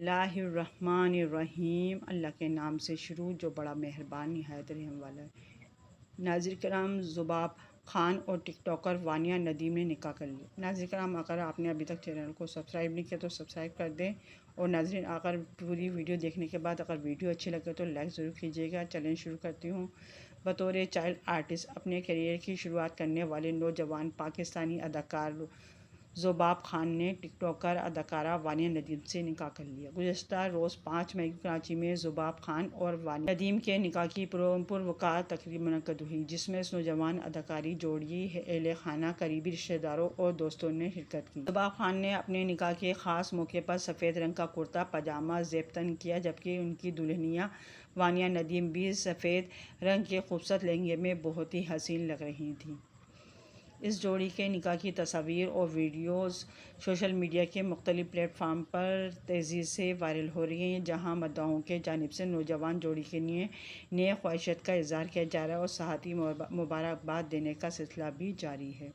बिस्मिल्लाहिर्रहमानिर्रहीम। अल्लाह के नाम से शुरू जो बड़ा मेहरबान निहायत रहम वाला है। नाज़रीन कराम, ज़ुबाब खान और टिकटॉकर वानिया नदीम ने निकाह कर लिया। नाज़रीन कराम, अगर आपने अभी तक चैनल को सब्सक्राइब नहीं किया तो सब्सक्राइब कर दें। और नाज़रीन, अगर पूरी वीडियो देखने के बाद अगर वीडियो अच्छी लगे तो लाइक ज़रूर कीजिएगा। चैलेंज शुरू करती हूँ। बतौर चाइल्ड आर्टिस्ट अपने करियर की शुरुआत करने वाले नौजवान पाकिस्तानी अदाकार ज़ुबाब खान ने टिकटॉकर अदाकारा वानिया नदीम से निकाह कर लिया। गुज़श्ता रोज़ 5 मई को कराची में ज़ुबाब खान और वानिया नदीम के निकाह की पुरवकार तकरीब मुनक़्क़द हुई, जिसमें इस नौजवान अदाकारी जोड़ी, अहले खाना, करीबी रिश्तेदारों और दोस्तों ने शिरकत की। ज़ुबाब खान ने अपने निकाह के ख़ास मौके पर सफ़ेद रंग का कुर्ता पजामा ज़ेब तन किया, जबकि उनकी दुल्हनिया वानिया नदीम भी सफ़ेद रंग के खूबसूरत लहंगे में बहुत ही हसीन लग रही थी। इस जोड़ी के निकाह की तस्वीर और वीडियोज़ सोशल मीडिया के मुख्तलिफ प्लेटफार्म पर तेज़ी से वायरल हो रही हैं, जहां मद्दाहों के जानिब से नौजवान जोड़ी के लिए नए ख्वाहिशत का इज़हार किया जा रहा है और सहाती मुबारकबाद देने का सिलसिला भी जारी है।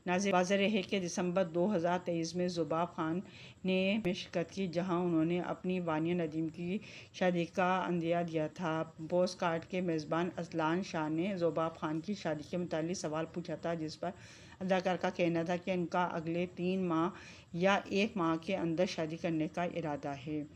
नाज़रीन, वाज़ेह रहे कि दिसंबर 2023 में ज़ुबाब खान ने में शिरकत की, जहां उन्होंने अपनी वानिया नदीम की शादी का अंदिया दिया था। पोस्ट कार्ड के मेज़बान असलान शाह ने ज़ुबाब खान की शादी के मुतालिक सवाल पूछा था, जिस पर अदाकार का कहना था कि उनका अगले 3 माह या 1 माह के अंदर शादी करने का इरादा है।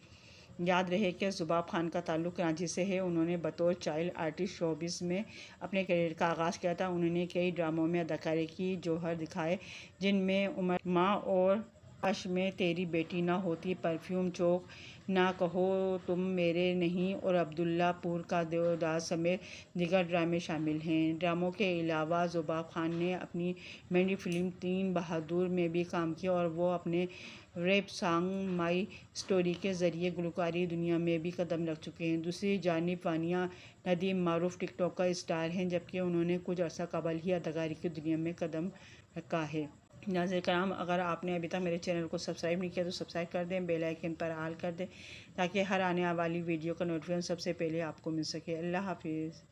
याद रहे कि ज़ुबाब खान का ताल्लुक़ कराची से है। उन्होंने बतौर चाइल्ड आर्टिस्ट शोबिज़ में अपने करियर का आगाज़ किया था। उन्होंने कई ड्रामों में अदाकारी की, जौहर दिखाए, जिनमें उमर माँ और काश में तेरी बेटी ना होती, परफ्यूम चौक, ना कहो तुम मेरे नहीं और अब्दुल्लापुर का देवदास समेत दीगर ड्रामे शामिल हैं। ड्रामों के अलावा ज़ुबाब खान ने अपनी मेनली फिल्म 3 बहादुर में भी काम किया और वो अपने रैप सॉन्ग माई स्टोरी के ज़रिए गुलकारी दुनिया में भी कदम रख चुके हैं। दूसरी जानिब वानिया नदीम मारूफ टिकटॉकर स्टार हैं, जबकि उन्होंने कुछ अर्सा कबल ही अदाकारी की दुनिया में कदम रखा है। नाज़रीन कराम, अगर आपने अभी तक मेरे चैनल को सब्सक्राइब नहीं किया तो सब्सक्राइब कर दें, बेल आइकन पर ऑल कर दें, ताकि हर आने वाली वीडियो का नोटिफिकेशन सबसे पहले आपको मिल सके। अल्लाह हाफिज़।